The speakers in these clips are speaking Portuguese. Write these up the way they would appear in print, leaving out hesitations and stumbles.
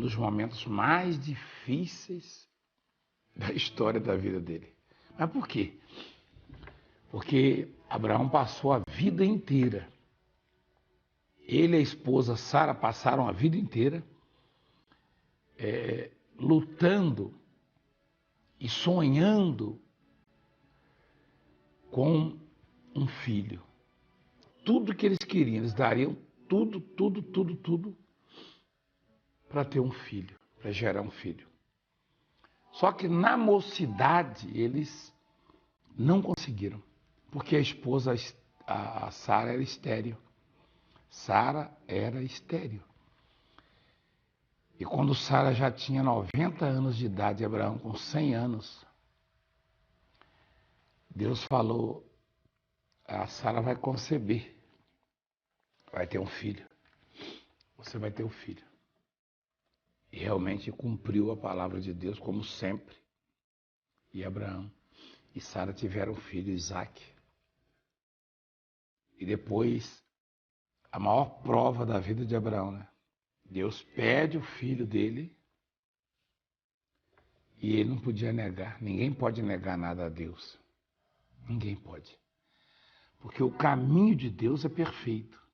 dos momentos mais difíceis da história da vida dele. Mas por quê? Porque Abraão passou a vida inteira. Ele e a esposa Sara passaram a vida inteira lutando e sonhando com um filho. Tudo que eles queriam, eles dariam tudo para ter um filho, para gerar um filho. Só que na mocidade eles não conseguiram, porque a esposa, a Sara, era estéril. Sara era estéril. E quando Sara já tinha 90 anos de idade, Abraão com 100 anos, Deus falou, a Sara vai conceber, vai ter um filho, você vai ter um filho. E realmente cumpriu a palavra de Deus, como sempre. E Abraão e Sara tiveram um filho, Isaque. E depois, a maior prova da vida de Abraão, né? Deus pede o filho dele e ele não podia negar. Ninguém pode negar nada a Deus. Ninguém pode. Porque o caminho de Deus é perfeito.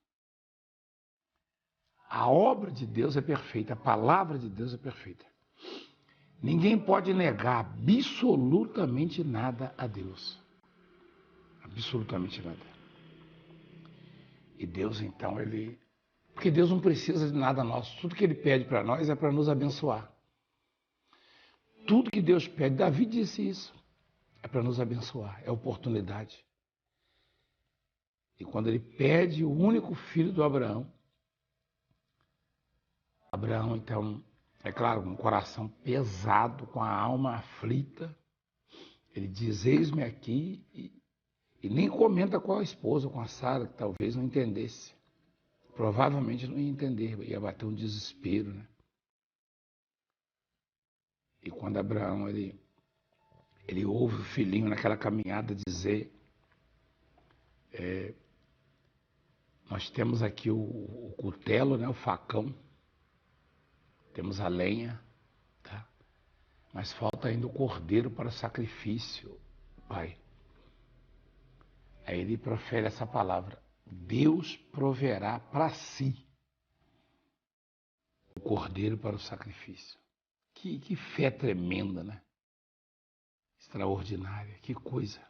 A obra de Deus é perfeita. A palavra de Deus é perfeita. Ninguém pode negar absolutamente nada a Deus. Absolutamente nada. E Deus, então, porque Deus não precisa de nada nosso. Tudo que Ele pede para nós é para nos abençoar. Tudo que Deus pede, Davi disse isso, é para nos abençoar, é oportunidade. E quando Ele pede o único filho do Abraão, então, é claro, com o coração pesado, com a alma aflita, ele diz, eis-me aqui, e nem comenta com a esposa, com a Sara, que talvez não entendesse. Provavelmente não ia entender, ia bater um desespero, né? E quando Abraão, ele ouve o filhinho naquela caminhada dizer, nós temos aqui o cutelo, né, o facão, temos a lenha, tá? Mas falta ainda o cordeiro para o sacrifício, pai. Aí ele profere essa palavra, Deus proverá para si o cordeiro para o sacrifício. Que fé tremenda, né? Extraordinária, que coisa.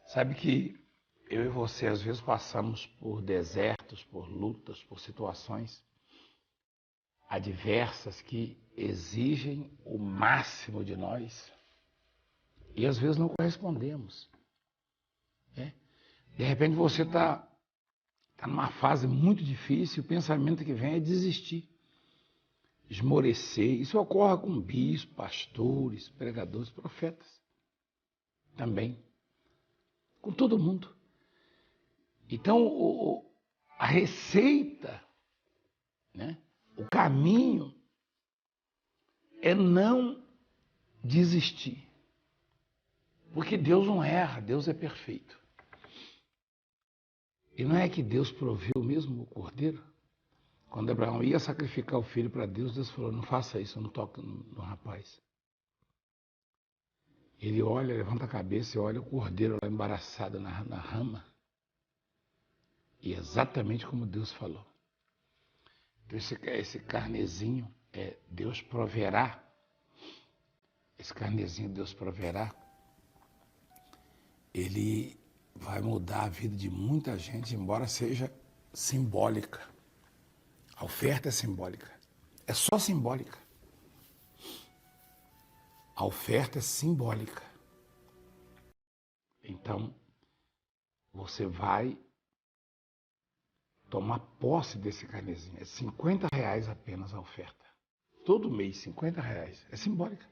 Sabe que eu e você às vezes passamos por desertos, por lutas, por situações adversas que exigem o máximo de nós e às vezes não correspondemos. Né? De repente você está numa fase muito difícil, o pensamento que vem é desistir, esmorecer. Isso ocorre com bispos, pastores, pregadores, profetas também, com todo mundo. Então a receita, né? O caminho é não desistir. Porque Deus não erra, Deus é perfeito. E não é que Deus proveu mesmo o cordeiro? Quando Abraão ia sacrificar o filho para Deus, Deus falou, não faça isso, não toque no rapaz. Ele olha, levanta a cabeça e olha o cordeiro lá embaraçado na rama. E é exatamente como Deus falou. Então esse carnezinho, Deus proverá. Esse carnezinho Deus proverá. Ele vai mudar a vida de muita gente, embora seja simbólica. A oferta é simbólica. É só simbólica. A oferta é simbólica. Então, você vai tomar posse desse carnezinho. É R$50 apenas a oferta. Todo mês, R$50. É simbólica.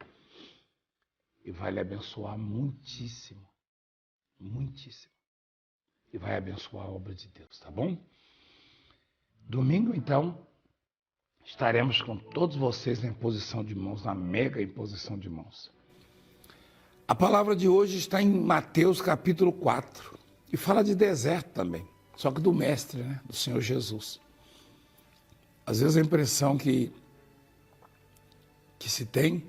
E vai lhe abençoar muitíssimo. Muitíssimo. E vai abençoar a obra de Deus, tá bom? Domingo, então, estaremos com todos vocês na imposição de mãos, na mega imposição de mãos. A palavra de hoje está em Mateus capítulo 4. E fala de deserto também. Só que do mestre, né? Do Senhor Jesus. Às vezes a impressão que que se tem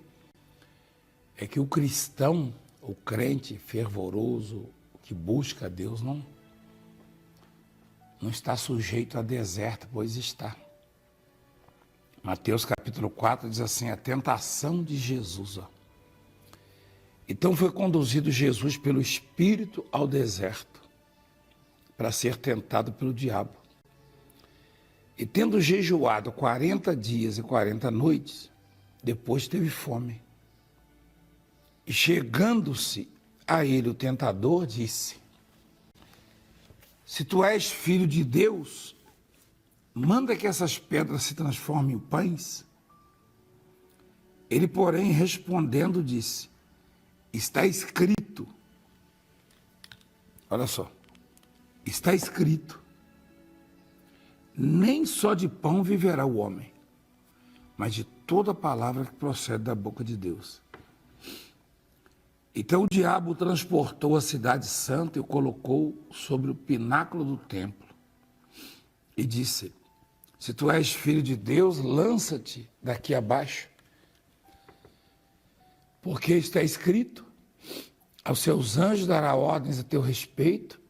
é que o cristão, o crente fervoroso, que busca a Deus, não está sujeito a deserto, pois está. Mateus capítulo 4 diz assim, a tentação de Jesus. Então foi conduzido Jesus pelo Espírito ao deserto, para ser tentado pelo diabo. E tendo jejuado 40 dias e 40 noites, depois teve fome. E chegando-se a ele o tentador, disse, se tu és filho de Deus, manda que essas pedras se transformem em pães. Ele, porém, respondendo, disse, está escrito, olha só, está escrito, nem só de pão viverá o homem, mas de toda palavra que procede da boca de Deus. Então o diabo transportou a cidade santa e o colocou sobre o pináculo do templo e disse, se tu és filho de Deus, lança-te daqui abaixo, porque está escrito, aos seus anjos dará ordens a teu respeito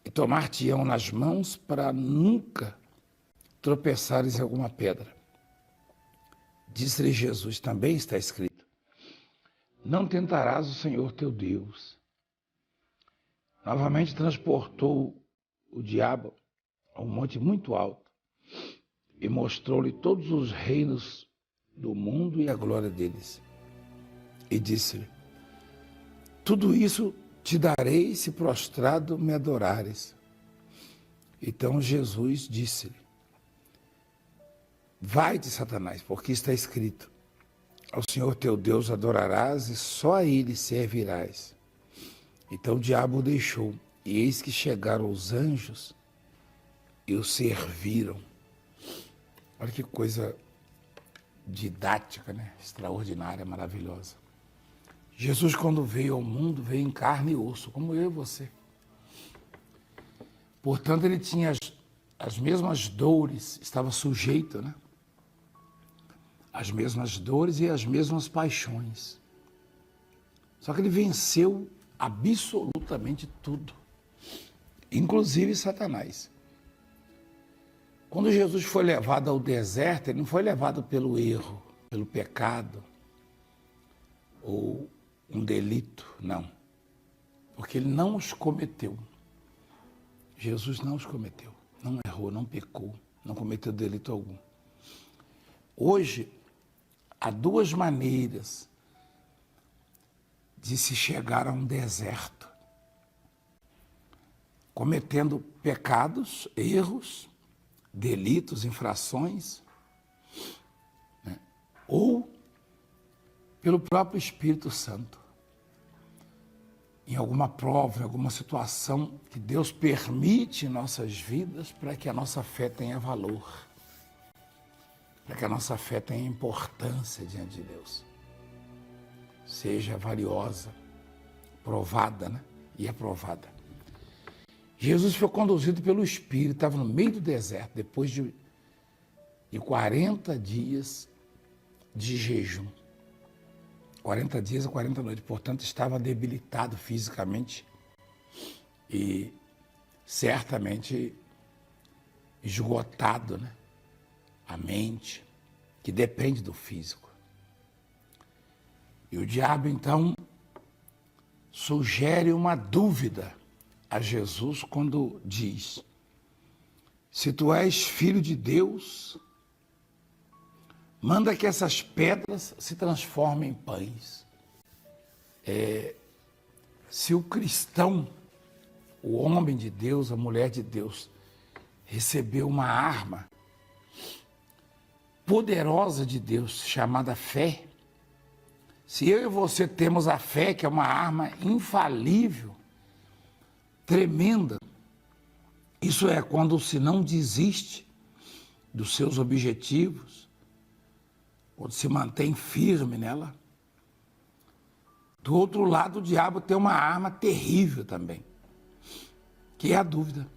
e tomar-te-ão nas mãos para nunca tropeçares em alguma pedra. Disse-lhe Jesus, também está escrito, não tentarás o Senhor teu Deus. Novamente transportou o diabo a um monte muito alto e mostrou-lhe todos os reinos do mundo e a glória deles. E disse-lhe, tudo isso te darei se prostrado me adorares. Então Jesus disse-lhe, vai-te, Satanás, porque está escrito, ao Senhor teu Deus adorarás e só a ele servirás. Então o diabo o deixou, e eis que chegaram os anjos e o serviram. Olha que coisa didática, né? Extraordinária, maravilhosa. Jesus, quando veio ao mundo, veio em carne e osso, como eu e você. Portanto, ele tinha as mesmas dores, estava sujeito, né? As mesmas dores e as mesmas paixões. Só que ele venceu absolutamente tudo, inclusive Satanás. Quando Jesus foi levado ao deserto, ele não foi levado pelo erro, pelo pecado ou um delito, não. Porque ele não os cometeu. Jesus não os cometeu, não errou, não pecou, não cometeu delito algum. Hoje, há duas maneiras de se chegar a um deserto. Cometendo pecados, erros, delitos, infrações, né? Ou pelo próprio Espírito Santo. Em alguma prova, em alguma situação que Deus permite em nossas vidas para que a nossa fé tenha valor, para que a nossa fé tenha importância diante de Deus, seja valiosa, provada, né? E aprovada. Jesus foi conduzido pelo Espírito, estava no meio do deserto, depois de 40 dias de jejum. 40 dias e 40 noites, portanto, estava debilitado fisicamente e certamente esgotado, né? A mente, que depende do físico. E o diabo, então, sugere uma dúvida a Jesus quando diz, se tu és filho de Deus, manda que essas pedras se transformem em pães. Se o cristão, o homem de Deus, a mulher de Deus, recebeu uma arma poderosa de Deus, chamada fé, se eu e você temos a fé, que é uma arma infalível, tremenda, isso é quando se não desiste dos seus objetivos, ou se mantém firme nela. Do outro lado, o diabo tem uma arma terrível também, que é a dúvida.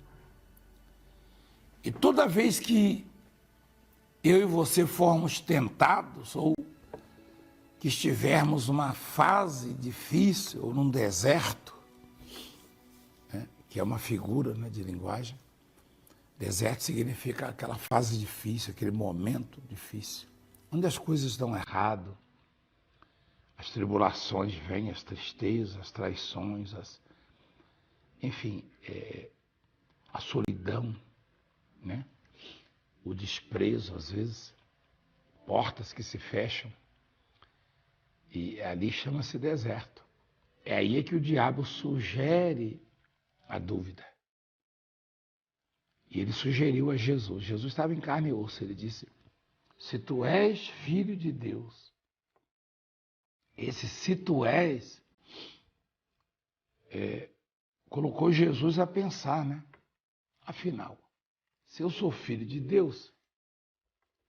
E toda vez que eu e você formos tentados ou que estivermos numa fase difícil ou num deserto, né, que é uma figura, né, de linguagem. Deserto significa aquela fase difícil, aquele momento difícil, onde as coisas dão errado, as tribulações vêm, as tristezas, as traições, enfim, a solidão, né? O desprezo, às vezes, portas que se fecham, e ali chama-se deserto. É aí que o diabo sugere a dúvida. E ele sugeriu a Jesus. Jesus estava em carne e osso. Ele disse: se tu és filho de Deus. Esse se tu és colocou Jesus a pensar, né? Afinal, se eu sou filho de Deus,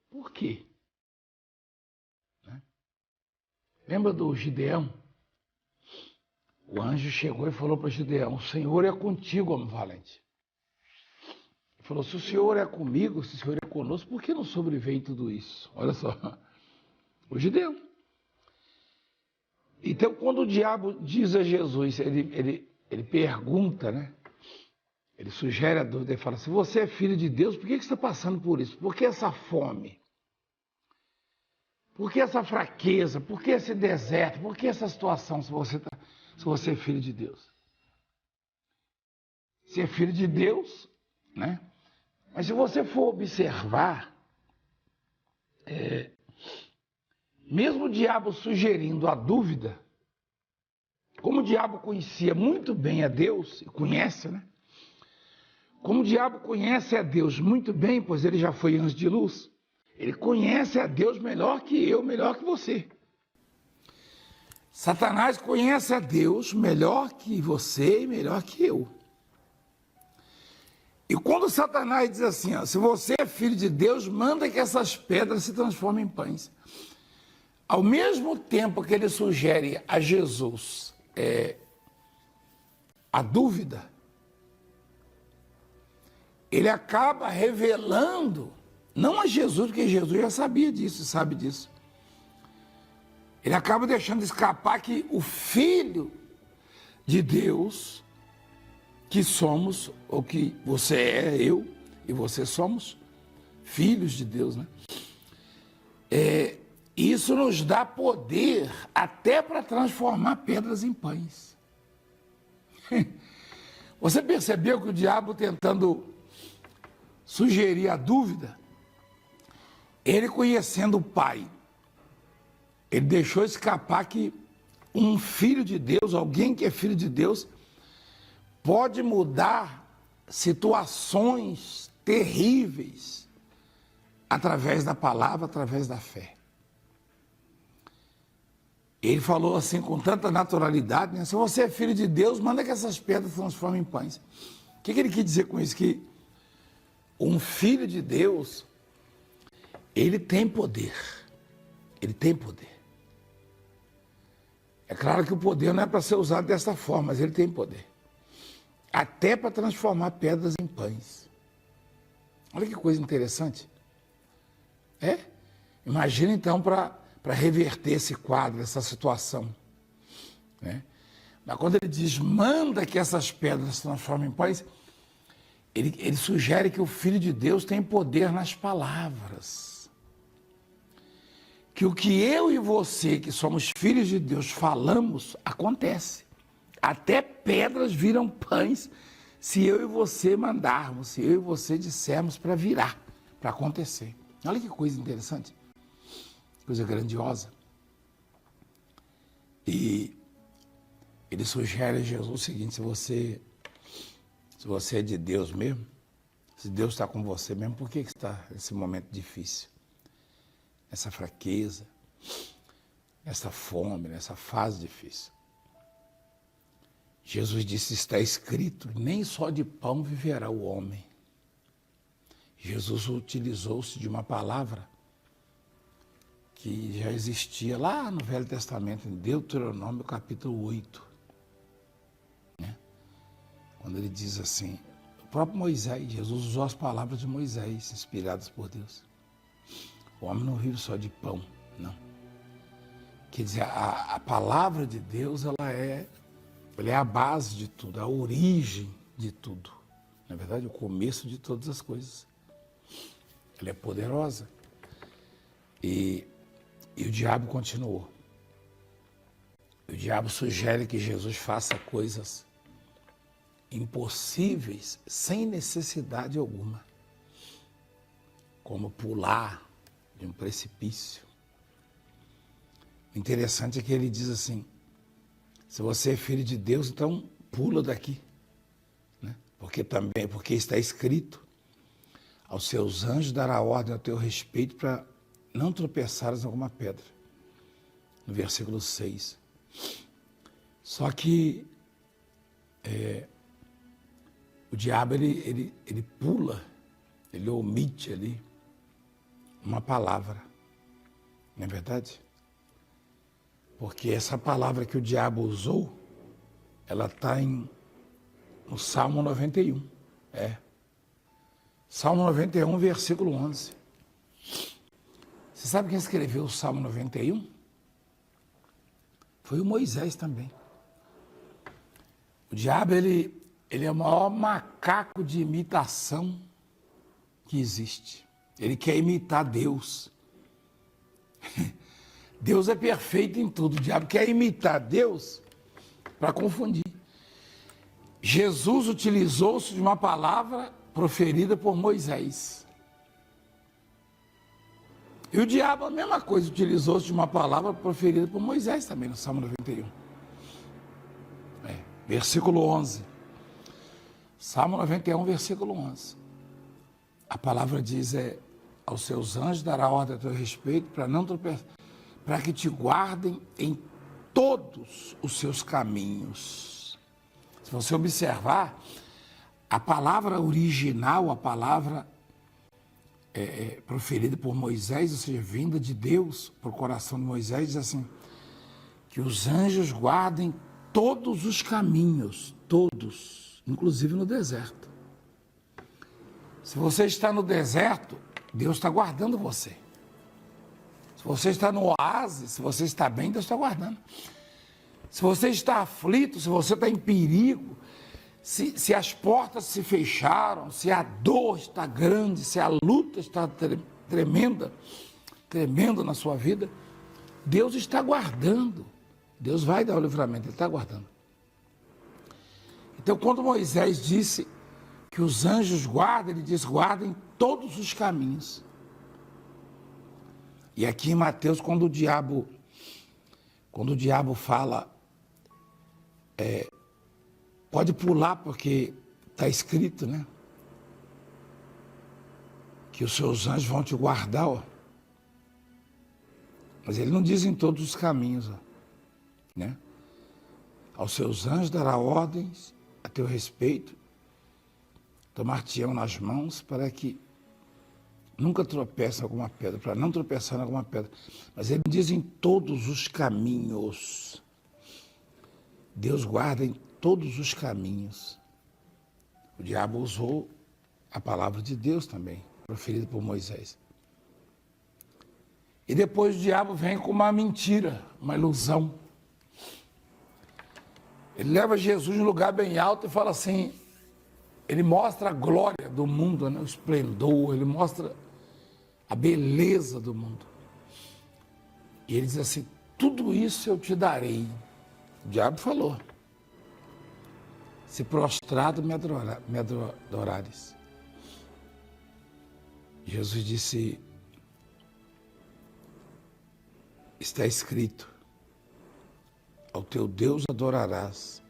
por quê? Né? Lembra do Gideão? O anjo chegou e falou para Gideão: o Senhor é contigo, homem valente. Ele falou: se o Senhor é comigo, se o Senhor é conosco, por que não sobreveio tudo isso? Olha só, o Gideão. Então, quando o diabo diz a Jesus, ele pergunta, né? Ele sugere a dúvida e fala: se você é filho de Deus, por que você está passando por isso? Por que essa fome? Por que essa fraqueza? Por que esse deserto? Por que essa situação, se você é filho de Deus? Se é filho de Deus, né? Mas se você for observar, mesmo o diabo sugerindo a dúvida, como o diabo conhecia muito bem a Deus, e conhece, né? Como o diabo conhece a Deus muito bem, pois ele já foi anjo de luz, ele conhece a Deus melhor que eu, melhor que você. Satanás conhece a Deus melhor que você e melhor que eu. E quando Satanás diz assim, ó, se você é filho de Deus, manda que essas pedras se transformem em pães. Ao mesmo tempo que ele sugere a Jesus a dúvida, ele acaba revelando, não a Jesus, porque Jesus já sabia disso, sabe disso. Ele acaba deixando escapar que o Filho de Deus, que somos, ou que você é, eu e você somos filhos de Deus, né? Isso nos dá poder até para transformar pedras em pães. Você percebeu que o diabo, tentando sugerir a dúvida, ele conhecendo o Pai, ele deixou escapar que um filho de Deus, alguém que é filho de Deus, pode mudar situações terríveis através da palavra, através da fé. Ele falou assim com tanta naturalidade, né? Se você é filho de Deus, manda que essas pedras se transformem em pães. O que ele quis dizer com isso? Que um filho de Deus, ele tem poder. Ele tem poder. É claro que o poder não é para ser usado dessa forma, mas ele tem poder. Até para transformar pedras em pães. Olha que coisa interessante. Imagina então para reverter esse quadro, essa situação. Né? Mas quando ele diz, manda que essas pedras se transformem em pães, ele sugere que o Filho de Deus tem poder nas palavras. Que o que eu e você, que somos filhos de Deus, falamos, acontece. Até pedras viram pães se eu e você mandarmos, se eu e você dissermos para virar, para acontecer. Olha que coisa interessante, coisa grandiosa. E ele sugere a Jesus o seguinte: se você é de Deus mesmo, se Deus está com você mesmo, por que está nesse momento difícil? Essa fraqueza, essa fome, nessa fase difícil. Jesus disse, está escrito, nem só de pão viverá o homem. Jesus utilizou-se de uma palavra que já existia lá no Velho Testamento, em Deuteronômio capítulo 8. Né? Quando ele diz assim, o próprio Moisés, Jesus usou as palavras de Moisés, inspiradas por Deus. O homem não vive só de pão, não. Quer dizer, a palavra de Deus, ela é a base de tudo, a origem de tudo. Na verdade, o começo de todas as coisas. Ela é poderosa. E o diabo continuou. O diabo sugere que Jesus faça coisas impossíveis sem necessidade alguma, como pular de um precipício. O interessante é que ele diz assim: se você é filho de Deus, então pula daqui, né? Porque está escrito: aos seus anjos dará ordem ao teu respeito para não tropeçares em alguma pedra. No versículo 6. Só que o diabo, ele pula, ele omite ali uma palavra, não é verdade? Porque essa palavra que o diabo usou, ela está no Salmo 91. Salmo 91, versículo 11. Você sabe quem escreveu o Salmo 91? Foi o Moisés também. O diabo, ele é o maior macaco de imitação que existe. Ele quer imitar Deus. Deus é perfeito em tudo. O diabo quer imitar Deus para confundir. Jesus utilizou-se de uma palavra proferida por Moisés. E o diabo, a mesma coisa, utilizou-se de uma palavra proferida por Moisés também, no Salmo 91. Versículo 11. Salmo 91, versículo 11. A palavra diz, aos seus anjos dará ordem a teu respeito para não tropeçar, para que te guardem em todos os seus caminhos. Se você observar, a palavra original, a palavra proferida por Moisés, ou seja, vinda de Deus para o coração de Moisés, diz assim: que os anjos guardem todos os caminhos, todos, inclusive no deserto. Se você está no deserto, Deus está guardando você. Se você está no oásis, se você está bem, Deus está guardando. Se você está aflito, se você está em perigo, se as portas se fecharam, se a dor está grande, se a luta está tremenda na sua vida, Deus está guardando. Deus vai dar o livramento, Ele está guardando. Então, quando Moisés disse que os anjos guardam, ele diz: guardem todos os caminhos. E aqui em Mateus, quando o diabo fala, pode pular, porque está escrito, né? Que os seus anjos vão te guardar, ó. Mas ele não diz em todos os caminhos, ó, né? Aos seus anjos dará ordens a teu respeito, tomar-te-ão nas mãos para que nunca tropece em alguma pedra, para não tropeçar em alguma pedra. Mas ele diz em todos os caminhos. Deus guarda em todos os caminhos. O diabo usou a palavra de Deus também, proferida por Moisés. E depois o diabo vem com uma mentira, uma ilusão. Ele leva Jesus em um lugar bem alto e fala assim, ele mostra a glória do mundo, né? O esplendor, ele mostra a beleza do mundo. E ele diz assim: tudo isso eu te darei. O diabo falou: se prostrado me adorares. Jesus disse: está escrito, ao teu Deus adorarás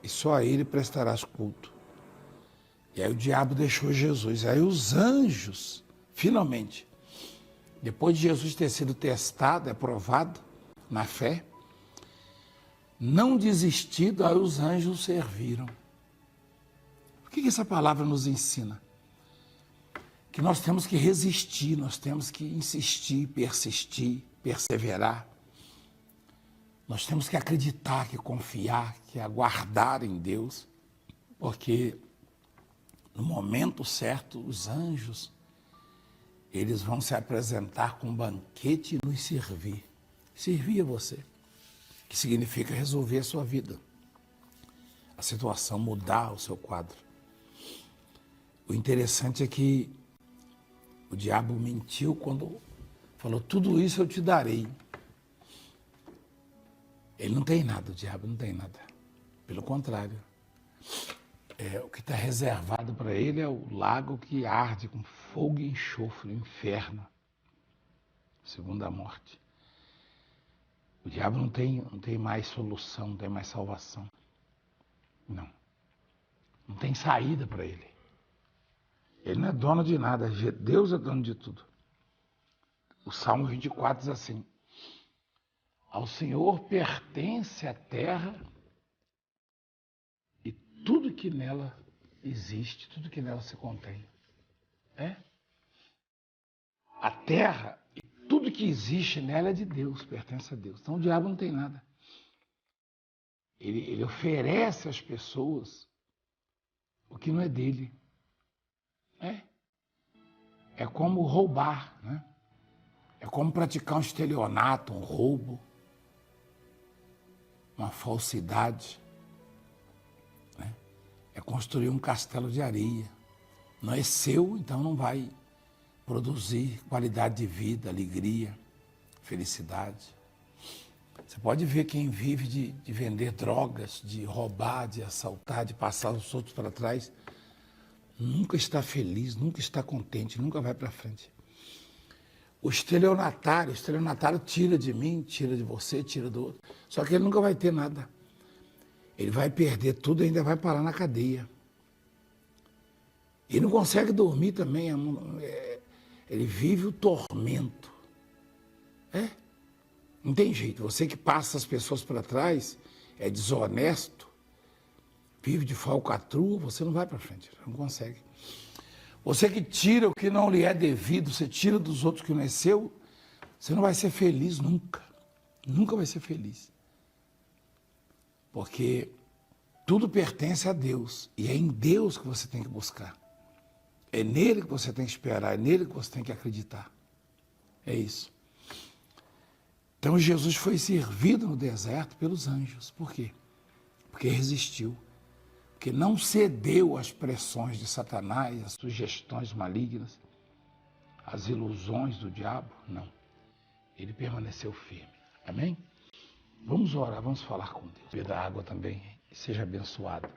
e só a ele prestarás culto. E aí o diabo deixou Jesus. Aí os anjos, finalmente, depois de Jesus ter sido testado, aprovado na fé, não desistido, aí os anjos o serviram. O que essa palavra nos ensina? Que nós temos que resistir, nós temos que insistir, persistir, perseverar. Nós temos que acreditar, que confiar, que aguardar em Deus, porque no momento certo, os anjos, eles vão se apresentar com um banquete e nos servir. servir a você, que significa resolver a sua vida, a situação, mudar o seu quadro. O interessante é que o diabo mentiu quando falou, tudo isso eu te darei. Ele não tem nada, o diabo não tem nada. Pelo contrário, o que está reservado para ele é o lago que arde com fogo e enxofre, o inferno, segunda morte. O diabo não tem mais solução, não tem mais salvação. Não. Não tem saída para ele. Ele não é dono de nada, Deus é dono de tudo. O Salmo 24 diz assim, ao Senhor pertence a terra e tudo que nela existe, tudo que nela se contém. A terra e tudo que existe nela é de Deus, pertence a Deus. Então o diabo não tem nada. Ele oferece às pessoas o que não é dele. É como roubar, né? É como praticar um estelionato, um roubo, uma falsidade. Né? É construir um castelo de areia. Não é seu, então não vai produzir qualidade de vida, alegria, felicidade. Você pode ver quem vive de vender drogas, de roubar, de assaltar, de passar os outros para trás, nunca está feliz, nunca está contente, nunca vai para frente. O estelionatário tira de mim, tira de você, tira do outro. Só que ele nunca vai ter nada. Ele vai perder tudo e ainda vai parar na cadeia. E não consegue dormir também. Ele vive o tormento. Não tem jeito. Você que passa as pessoas para trás, é desonesto, vive de falcatrua, você não vai para frente, não consegue. Você que tira o que não lhe é devido, você tira dos outros que não é seu, você não vai ser feliz nunca. Nunca vai ser feliz. Porque tudo pertence a Deus. E é em Deus que você tem que buscar. É nele que você tem que esperar, é nele que você tem que acreditar. É isso. Então Jesus foi servido no deserto pelos anjos. Por quê? Porque resistiu. Porque não cedeu às pressões de Satanás, às sugestões malignas, às ilusões do diabo. Não. Ele permaneceu firme. Amém? Vamos orar, vamos falar com Deus. Beba água também e seja abençoado.